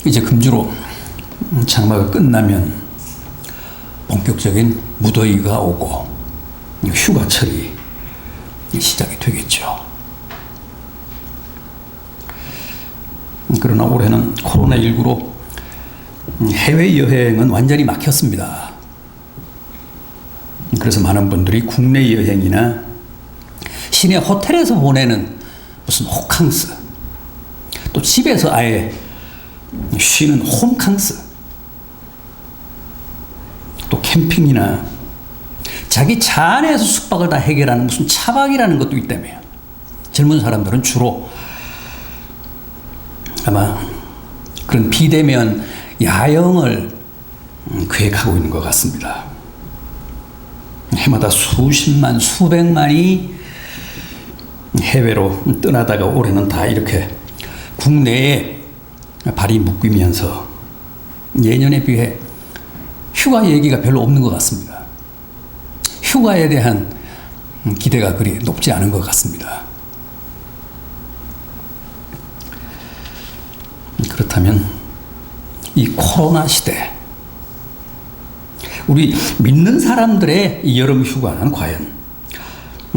이제 금주로 장마가 끝나면 본격적인 무더위가 오고 휴가철이 시작이 되겠죠. 그러나 올해는 코로나19로 해외여행은 완전히 막혔습니다. 그래서 많은 분들이 국내 여행이나 시내 호텔에서 보내는 무슨 호캉스, 또 집에서 아예 쉬는 홈캉스, 또 캠핑이나 자기 차 안에서 숙박을 다 해결하는 무슨 차박이라는 것도 있다며요. 젊은 사람들은 주로 아마 그런 비대면 야영을 계획하고 있는 것 같습니다. 해마다 수십만, 수백만이 해외로 떠나다가 올해는 다 이렇게 국내에 발이 묶이면서 예년에 비해 휴가 얘기가 별로 없는 것 같습니다. 휴가에 대한 기대가 그리 높지 않은 것 같습니다. 그렇다면 이 코로나 시대, 우리 믿는 사람들의 이 여름 휴가는 과연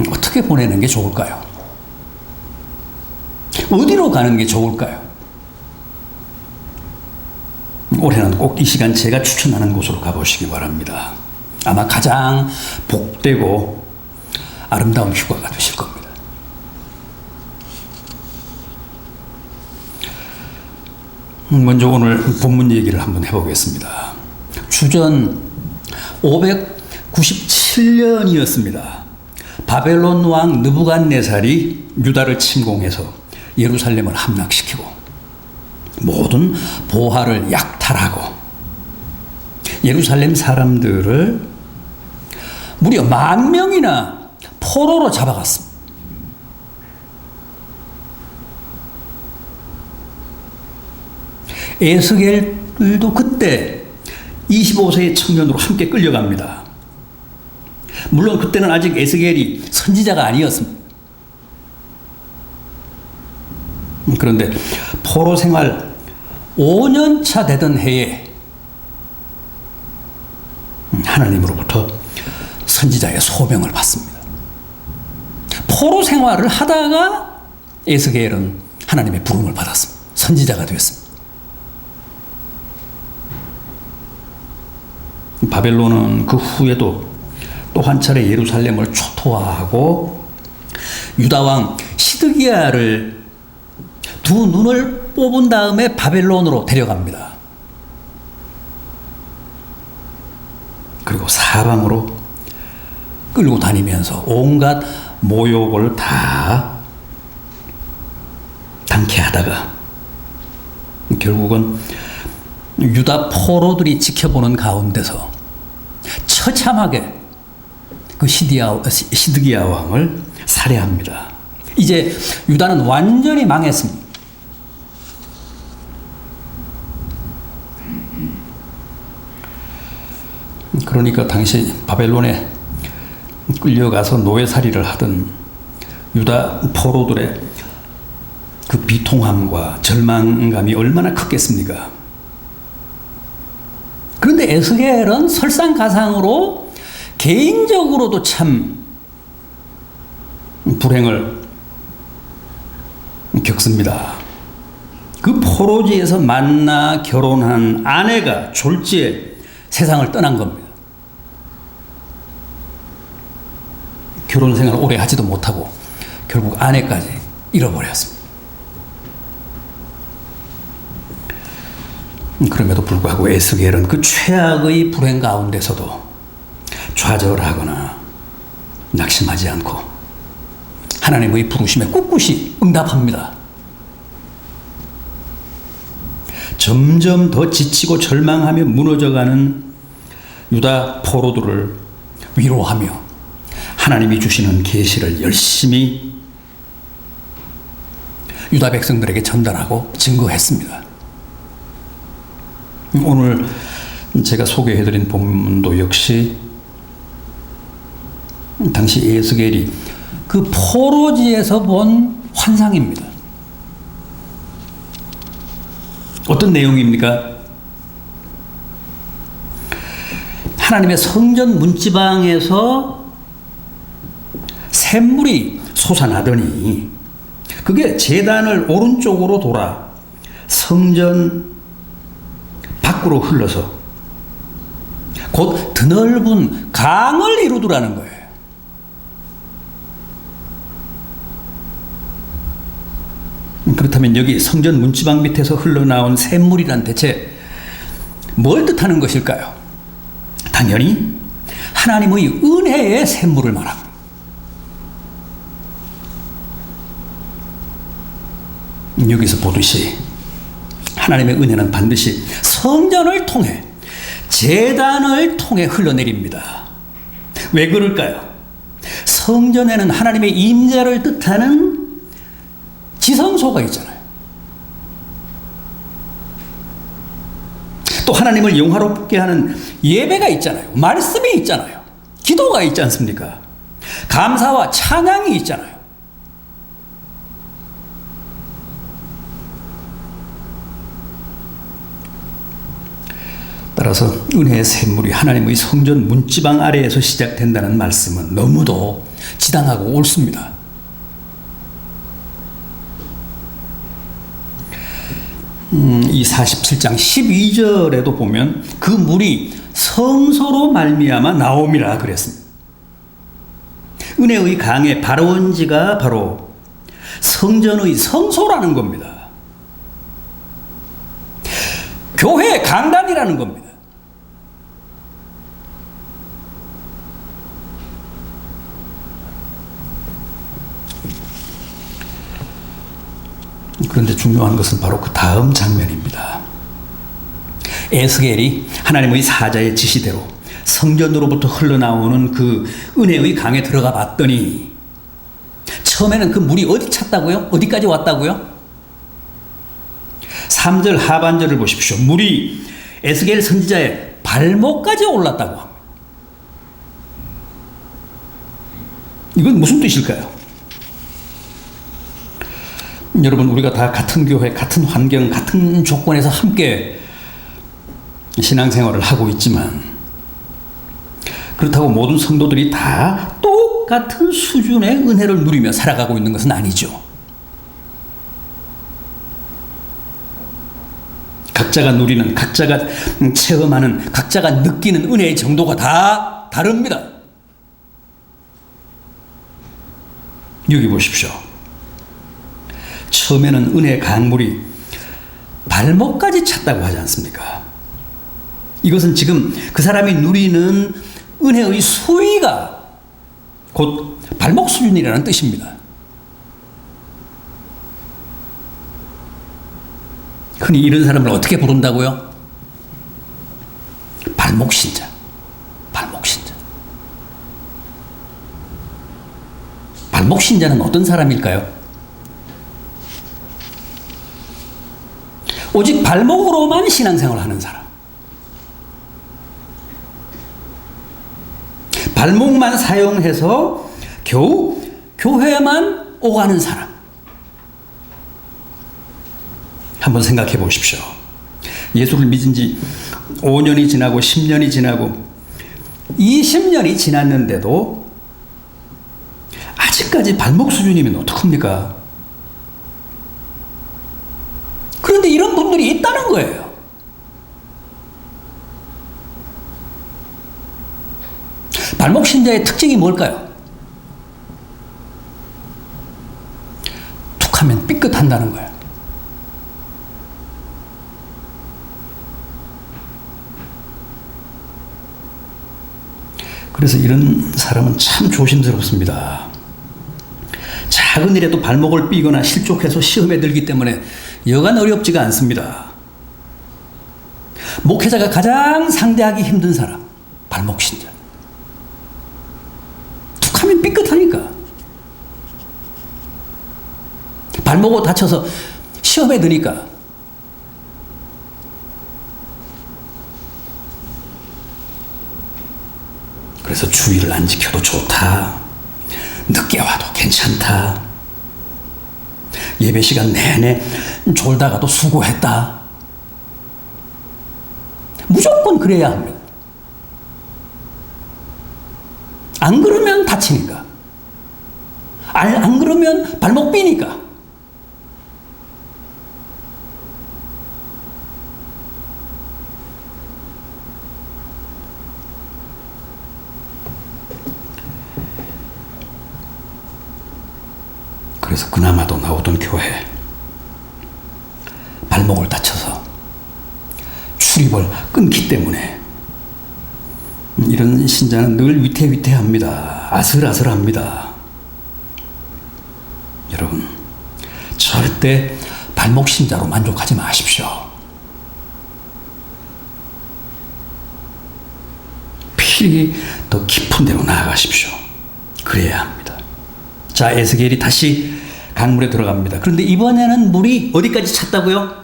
어떻게 보내는 게 좋을까요? 어디로 가는 게 좋을까요? 올해는 꼭 이 시간 제가 추천하는 곳으로 가보시기 바랍니다. 아마 가장 복되고 아름다운 휴가가 되실 겁니다. 먼저 오늘 본문 얘기를 한번 해보겠습니다. 주전 597년이었습니다. 바벨론 왕 느부갓네살이 유다를 침공해서 예루살렘을 함락시키고 모든 보화를 약탈하고 예루살렘 사람들을 무려 10,000명이나 포로로 잡아갔습니다. 에스겔도 그때 25세의 청년으로 함께 끌려갑니다. 물론 그때는 아직 에스겔이 선지자가 아니었습니다. 그런데 포로 생활 5년차 되던 해에 하나님으로부터 선지자의 소명을 받습니다. 포로 생활을 하다가 에스겔은 하나님의 부름을 받았습니다. 선지자가 되었습니다. 바벨론은 그 후에도 또 한 차례 예루살렘을 초토화하고 유다왕 시드기야를 두 눈을 뽑은 다음에 바벨론으로 데려갑니다. 그리고 사방으로 끌고 다니면서 온갖 모욕을 다 당케 하다가 결국은 유다 포로들이 지켜보는 가운데서 처참하게 그 시드기야 왕을 살해합니다. 이제 유다는 완전히 망했습니다. 그러니까 당시 바벨론에 끌려가서 노예살이를 하던 유다 포로들의 그 비통함과 절망감이 얼마나 컸겠습니까? 그런데 에스겔은 설상가상으로 개인적으로도 참 불행을 겪습니다. 그 포로지에서 만나 결혼한 아내가 졸지에 세상을 떠난 겁니다. 결혼 생활을 오래 하지도 못하고 결국 아내까지 잃어버렸습니다. 그럼에도 불구하고 에스겔은 그 최악의 불행 가운데서도 좌절하거나 낙심하지 않고 하나님의 부르심에 꿋꿋이 응답합니다. 점점 더 지치고 절망하며 무너져가는 유다 포로들을 위로하며 하나님이 주시는 계시를 열심히 유다 백성들에게 전달하고 증거했습니다. 오늘 제가 소개해드린 본문도 역시 당시 에스겔이 그 포로지에서 본 환상입니다. 어떤 내용입니까? 하나님의 성전 문지방에서 샘물이 솟아나더니 그게 제단을 오른쪽으로 돌아 성전 밖으로 흘러서 곧 드넓은 강을 이루더라는 거예요. 그렇다면 여기 성전 문지방 밑에서 흘러나온 샘물이란 대체 뭘 뜻하는 것일까요? 당연히 하나님의 은혜의 샘물을 말합니다. 여기서 보듯이 하나님의 은혜는 반드시 성전을 통해 제단을 통해 흘러내립니다. 왜 그럴까요? 성전에는 하나님의 임재를 뜻하는 지성소가 있잖아요. 또 하나님을 영화롭게 하는 예배가 있잖아요. 말씀이 있잖아요. 기도가 있지 않습니까? 감사와 찬양이 있잖아요. 따라서 은혜의 샘물이 하나님의 성전 문지방 아래에서 시작된다는 말씀은 너무도 지당하고 옳습니다. 이 47장 12절에도 보면 그 물이 성소로 말미암아 나옴이라 그랬습니다. 은혜의 강의 발원지가 바로 성전의 성소라는 겁니다. 교회의 강단이라는 겁니다. 그런데 중요한 것은 바로 그 다음 장면입니다. 에스겔이 하나님의 사자의 지시대로 성전으로부터 흘러나오는 그 은혜의 강에 들어가 봤더니 처음에는 그 물이 어디 찼다고요? 어디까지 왔다고요? 3절 하반절을 보십시오. 물이 에스겔 선지자의 발목까지 올랐다고 합니다. 이건 무슨 뜻일까요? 여러분, 우리가 다 같은 교회, 같은 환경, 같은 조건에서 함께 신앙생활을 하고 있지만 그렇다고 모든 성도들이 다 똑같은 수준의 은혜를 누리며 살아가고 있는 것은 아니죠. 각자가 누리는, 각자가 체험하는, 각자가 느끼는 은혜의 정도가 다 다릅니다. 여기 보십시오. 처음에는 은혜의 강물이 발목까지 찼다고 하지 않습니까? 이것은 지금 그 사람이 누리는 은혜의 수위가 곧 발목 수준이라는 뜻입니다. 흔히 이런 사람을 어떻게 부른다고요? 발목신자. 발목신자. 발목신자는 어떤 사람일까요? 오직 발목으로만 신앙생활을 하는 사람. 발목만 사용해서 겨우 교회만 오가는 사람. 한번 생각해 보십시오. 예수를 믿은 지 5년이 지나고 10년이 지나고 20년이 지났는데도 아직까지 발목 수준이면 어떡합니까? 그런데 이런 분들이 있다는 거예요. 발목 신자의 특징이 뭘까요? 툭 하면 삐끗한다는 거예요. 그래서 이런 사람은 참 조심스럽습니다. 작은 일에도 발목을 삐거나 실족해서 시험에 들기 때문에 여간 어렵지가 않습니다. 목회자가 가장 상대하기 힘든 사람, 발목 신자. 툭 하면 삐끗하니까. 발목을 다쳐서 시험에 드니까. 그래서 주의를 안 지켜도 좋다. 늦게 와도 괜찮다. 예배 시간 내내 졸다가도 수고했다. 그래야 합니다. 안 그러면 다치니까. 안 그러면 발목 삐니까. 그래서 그나마도 나오던 교회 발목을 다쳐서 출입을 끊기 때문에 이런 신자는 늘 위태위태합니다. 아슬아슬합니다. 여러분, 절대 발목 신자로 만족하지 마십시오. 필히 더 깊은 데로 나아가십시오. 그래야 합니다. 자, 에스겔이 다시 강물에 들어갑니다. 그런데 이번에는 물이 어디까지 찼다고요?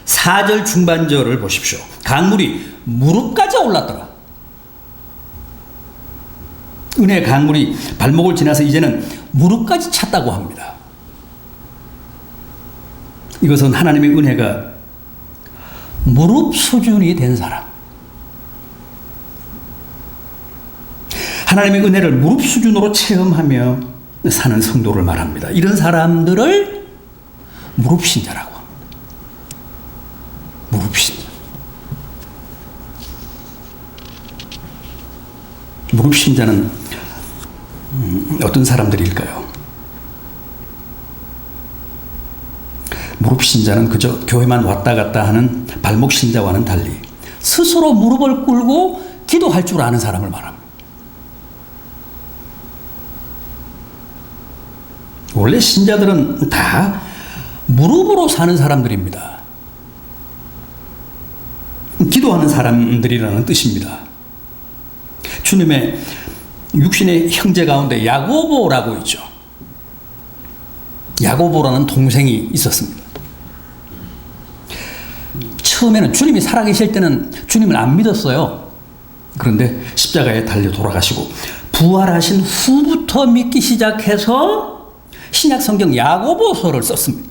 4절 중반절을 보십시오. 강물이 무릎까지 올랐더라. 은혜의 강물이 발목을 지나서 이제는 무릎까지 찼다고 합니다. 이것은 하나님의 은혜가 무릎 수준이 된 사람, 하나님의 은혜를 무릎 수준으로 체험하며 사는 성도를 말합니다. 이런 사람들을 무릎신자라고 합니다. 무릎신자. 무릎신자는 어떤 사람들일까요? 무릎신자는 그저 교회만 왔다 갔다 하는 발목신자와는 달리 스스로 무릎을 꿇고 기도할 줄 아는 사람을 말합니다. 원래 신자들은 다 무릎으로 사는 사람들입니다. 기도하는 사람들이라는 뜻입니다. 주님의 육신의 형제 가운데 야고보라고 있죠. 야고보라는 동생이 있었습니다. 처음에는 주님이 살아계실 때는 주님을 안 믿었어요. 그런데 십자가에 달려 돌아가시고 부활하신 후부터 믿기 시작해서 신약 성경 야고보서를 썼습니다.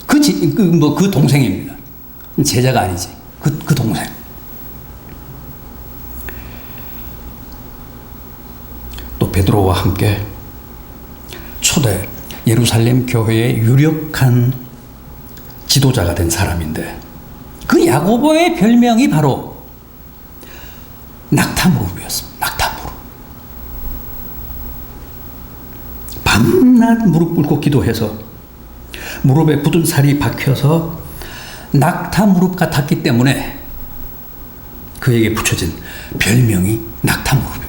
그 동생입니다. 제자가 아니지. 그 동생. 또 베드로와 함께 초대 예루살렘 교회의 유력한 지도자가 된 사람인데 그 야고보의 별명이 바로 낙타무릎이었습니다. 낙타무릎. 밤낮 무릎 꿇고 기도해서 무릎에 굳은 살이 박혀서 낙타무릎 같았기 때문에 그에게 붙여진 별명이 낙타무릎입니다.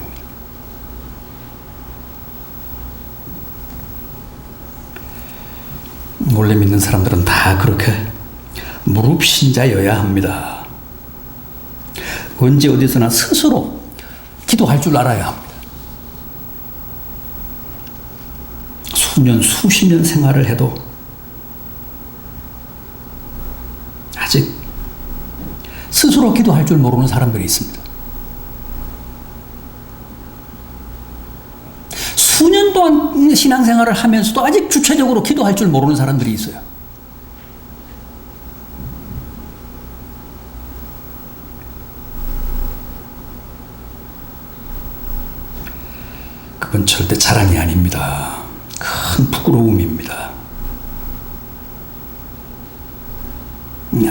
원래 믿는 사람들은 다 그렇게 무릎신자여야 합니다. 언제 어디서나 스스로 기도할 줄 알아야 합니다. 수년, 수십 년 생활을 해도 아직 스스로 기도할 줄 모르는 사람들이 있습니다. 수년 동안 신앙생활을 하면서도 아직 주체적으로 기도할 줄 모르는 사람들이 있어요. 그건 절대 자랑이 아닙니다. 큰 부끄러움입니다.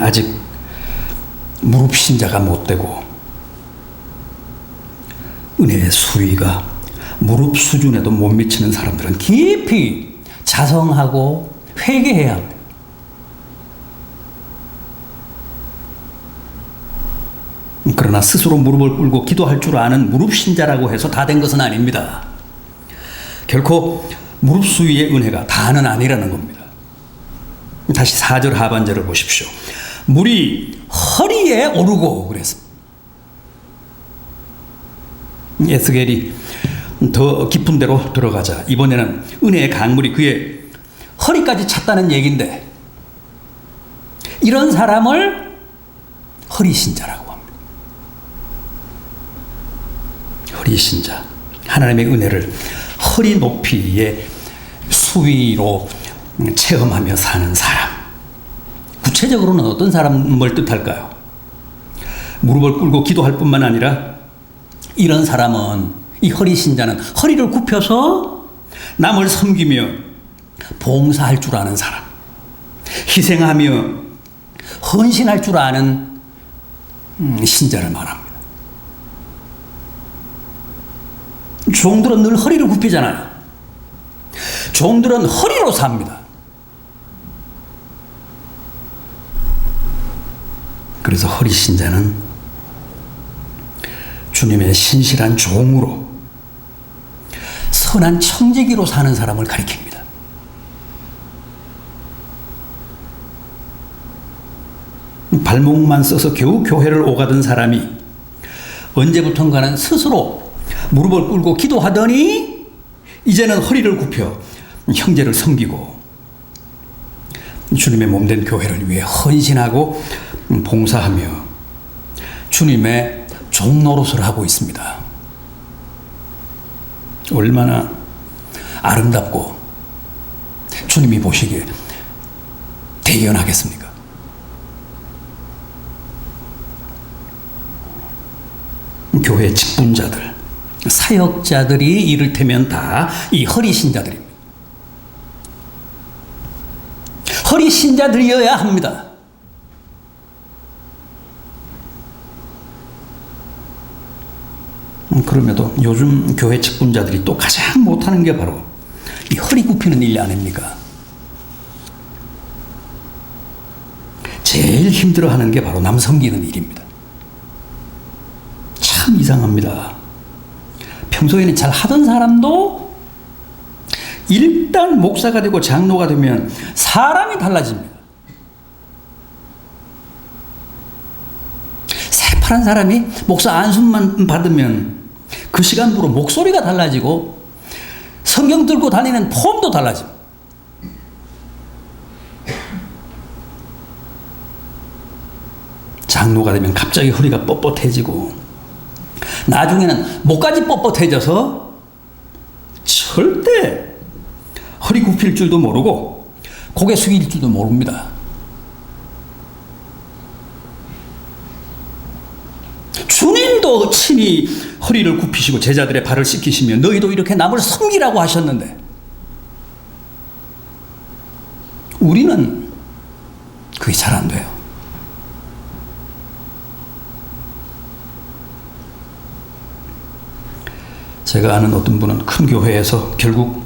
아직 무릎신자가 못되고 은혜의 수위가 무릎 수준에도 못 미치는 사람들은 깊이 자성하고 회개해야 합니다. 그러나 스스로 무릎을 꿇고 기도할 줄 아는 무릎신자라고 해서 다 된 것은 아닙니다. 결코 무릎 수위의 은혜가 다는 아니라는 겁니다. 다시 4절 하반절을 보십시오. 물이 허리에 오르고 그랬습니다. 에스겔이 더 깊은 데로 들어가자 이번에는 은혜의 강물이 그의 허리까지 찼다는 얘기인데 이런 사람을 허리신자라고 합니다. 허리신자, 하나님의 은혜를 허리 높이의 수위로 체험하며 사는 사람. 구체적으로는 어떤 사람을 뜻할까요? 무릎을 꿇고 기도할 뿐만 아니라 이런 사람은, 이 허리 신자는 허리를 굽혀서 남을 섬기며 봉사할 줄 아는 사람, 희생하며 헌신할 줄 아는 신자를 말합니다. 종들은 늘 허리를 굽히잖아요. 종들은 허리로 삽니다. 그래서 허리 신자는 주님의 신실한 종으로 선한 청지기로 사는 사람을 가리킵니다. 발목만 써서 겨우 교회를 오가던 사람이 언제부턴가는 스스로 무릎을 꿇고 기도하더니 이제는 허리를 굽혀 형제를 섬기고 주님의 몸된 교회를 위해 헌신하고 봉사하며 주님의 종노릇을 하고 있습니다. 얼마나 아름답고 주님이 보시기에 대견하겠습니까? 교회 직분자들, 사역자들이 이를테면 다 이 허리 신자들입니다. 허리 신자들이어야 합니다. 그럼에도 요즘 교회 직분자들이 또 가장 못하는 게 바로 이 허리 굽히는 일 아닙니까? 제일 힘들어하는 게 바로 남 섬기는 일입니다. 참 이상합니다. 평소에는 잘 하던 사람도 일단 목사가 되고 장로가 되면 사람이 달라집니다. 새파란 사람이 목사 안수만 받으면 그 시간부로 목소리가 달라지고 성경 들고 다니는 폼도 달라집니다. 장로가 되면 갑자기 허리가 뻣뻣해지고 나중에는 목까지 뻣뻣해져서 절대 허리 굽힐 줄도 모르고 고개 숙일 줄도 모릅니다. 주님도 친히 허리를 굽히시고 제자들의 발을 씻기시며 너희도 이렇게 남을 섬기라고 하셨는데 우리는 그게 잘 안 돼요. 제가 아는 어떤 분은 큰 교회에서 결국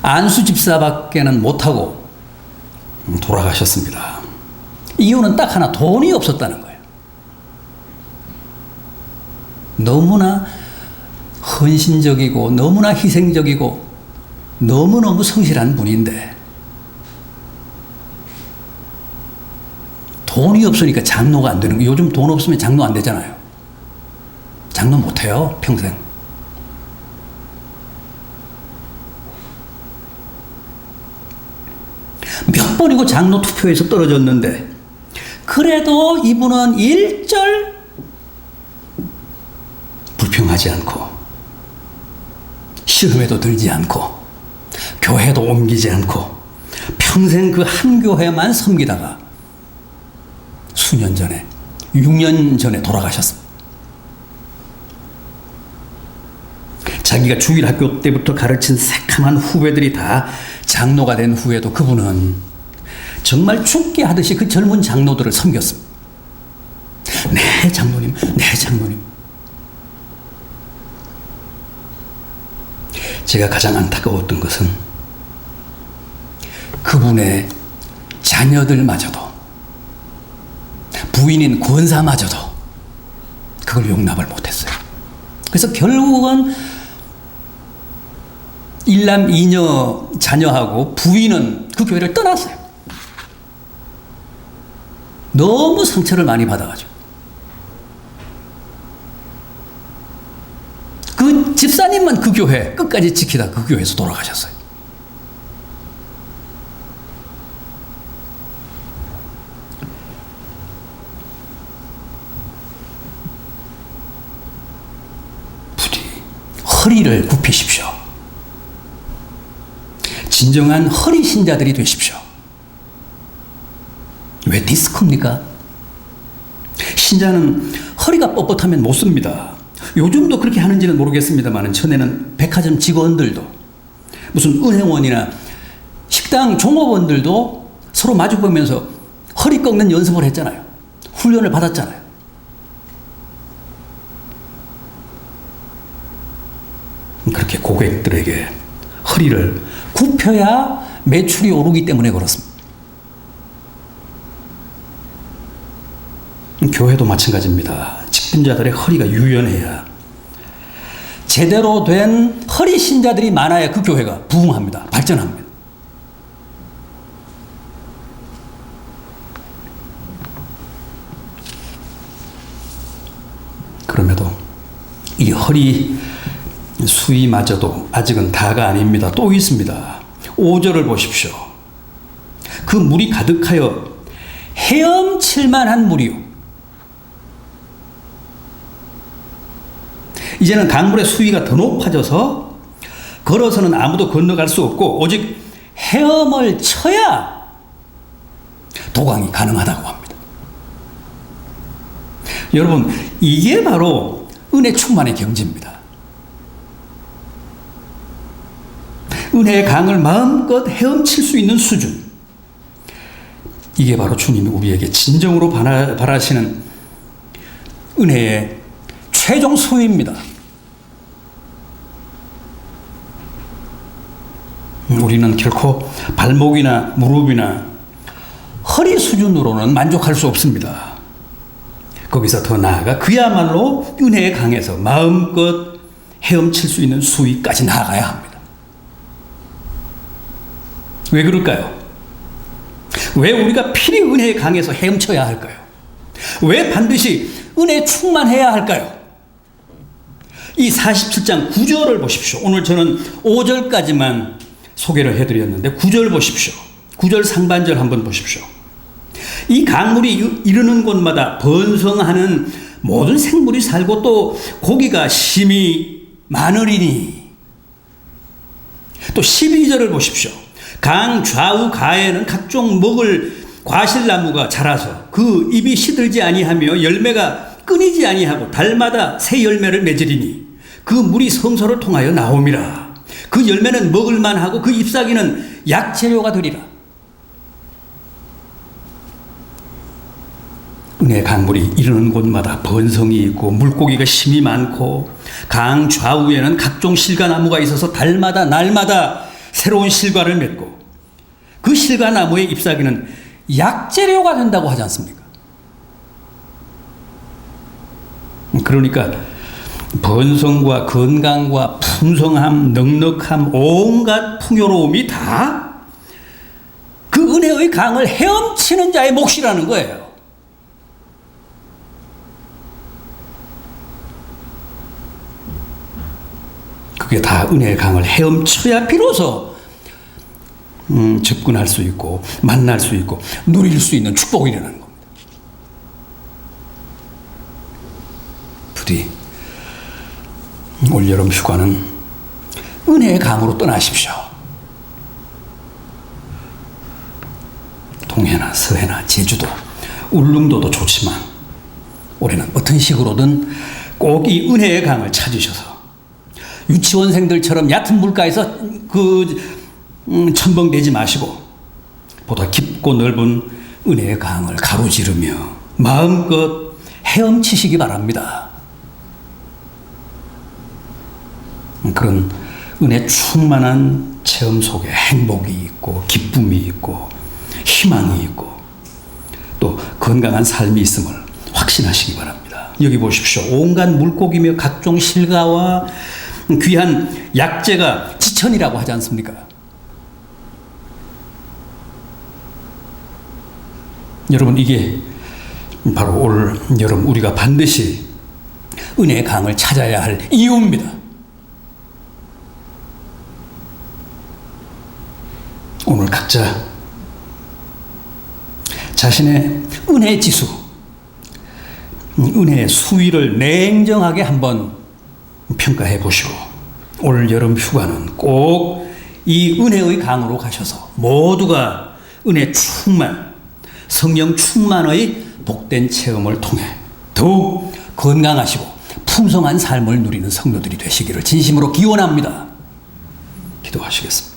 안수 집사밖에는 못하고 돌아가셨습니다. 이유는 딱 하나, 돈이 없었다는 거예요. 너무나 헌신적이고 너무나 희생적이고 너무너무 성실한 분인데 돈이 없으니까 장로가 안 되는 거예요. 요즘 돈 없으면 장로 안 되잖아요. 장로 못해요, 평생. 몇 번이고 장로 투표에서 떨어졌는데 그래도 이분은 일절 불평하지 않고 시험에도 들지 않고 교회도 옮기지 않고 평생 그 한 교회만 섬기다가 수년 전에 6년 전에 돌아가셨습니다. 자기가 주일학교 때부터 가르친 새카만 후배들이 다 장로가 된 후에도 그분은 정말 죽게 하듯이 그 젊은 장로들을 섬겼습니다. 네 장로님, 네 장로님. 제가 가장 안타까웠던 것은 그분의 자녀들마저도 부인인 권사마저도 그걸 용납을 못했어요. 그래서 결국은 일남 이녀 자녀하고 부인은 그 교회를 떠났어요. 너무 상처를 많이 받아가지고. 그 집사님만 그 교회 끝까지 지키다 그 교회에서 돌아가셨어요. 부디 허리를 굽히십시오. 진정한 허리 신자들이 되십시오. 왜 디스코입니까? 신자는 허리가 뻣뻣하면 못 씁니다. 요즘도 그렇게 하는지는 모르겠습니다만 전에는 백화점 직원들도 무슨 은행원이나 식당 종업원들도 서로 마주보면서 허리 꺾는 연습을 했잖아요. 훈련을 받았잖아요. 그렇게 고객들에게 허리를 굽혀야 매출이 오르기 때문에 그렇습니다. 교회도 마찬가지입니다. 직분자들의 허리가 유연해야, 제대로 된 허리 신자들이 많아야 그 교회가 부흥합니다. 발전합니다. 그럼에도 이 허리 수위마저도 아직은 다가 아닙니다. 또 있습니다. 5절을 보십시오. 그 물이 가득하여 헤엄칠 만한 물이요. 이제는 강물의 수위가 더 높아져서 걸어서는 아무도 건너갈 수 없고 오직 헤엄을 쳐야 도강이 가능하다고 합니다. 여러분, 이게 바로 은혜 충만의 경지입니다. 은혜의 강을 마음껏 헤엄칠 수 있는 수준. 이게 바로 주님이 우리에게 진정으로 바라시는 은혜의 최종 수위입니다. 우리는 결코 발목이나 무릎이나 허리 수준으로는 만족할 수 없습니다. 거기서 더 나아가 그야말로 은혜의 강에서 마음껏 헤엄칠 수 있는 수위까지 나아가야 합니다. 왜 그럴까요? 왜 우리가 필히 은혜의 강에서 헤엄쳐야 할까요? 왜 반드시 은혜 충만해야 할까요? 이 47장 9절을 보십시오. 오늘 저는 5절까지만 소개를 해드렸는데 9절 보십시오. 9절 상반절 한번 보십시오. 이 강물이 이르는 곳마다 번성하는 모든 생물이 살고 또 고기가 심히 많으리니. 또 12절을 보십시오. 강 좌우 가에는 각종 먹을 과실나무가 자라서 그 잎이 시들지 아니하며 열매가 끊이지 아니하고 달마다 새 열매를 맺으리니 그 물이 성소를 통하여 나옴이라. 그 열매는 먹을 만하고 그 잎사귀는 약재료가 되리라. 은혜 강물이 이르는 곳마다 번성이 있고 물고기가 심이 많고 강 좌우에는 각종 실과나무가 있어서 달마다 날마다 새로운 실과를 맺고 그 실과나무의 잎사귀는 약재료가 된다고 하지 않습니까? 그러니까 번성과 건강과 풍성함, 넉넉함, 온갖 풍요로움이 다 그 은혜의 강을 헤엄치는 자의 몫이라는 거예요. 그게 다 은혜의 강을 헤엄쳐야 비로소 접근할 수 있고 만날 수 있고 누릴 수 있는 축복이라는 겁니다. 부디 올여름 휴가는 은혜의 강으로 떠나십시오. 동해나 서해나 제주도, 울릉도도 좋지만 올해는 어떤 식으로든 꼭 이 은혜의 강을 찾으셔서 유치원생들처럼 얕은 물가에서 첨벙대지 마시고 보다 깊고 넓은 은혜의 강을 가로지르며 마음껏 헤엄치시기 바랍니다. 그런 은혜 충만한 체험 속에 행복이 있고 기쁨이 있고 희망이 있고 또 건강한 삶이 있음을 확신하시기 바랍니다. 여기 보십시오. 온갖 물고기며 각종 실과와 귀한 약재가 지천이라고 하지 않습니까? 여러분, 이게 바로 올 여름 우리가 반드시 은혜의 강을 찾아야 할 이유입니다. 오늘 각자 자신의 은혜 지수, 은혜의 수위를 냉정하게 한번 평가해 보시고 올 여름 휴가는 꼭 이 은혜의 강으로 가셔서 모두가 은혜 충만, 성령 충만의 복된 체험을 통해 더욱 건강하시고 풍성한 삶을 누리는 성도들이 되시기를 진심으로 기원합니다. 기도하시겠습니다.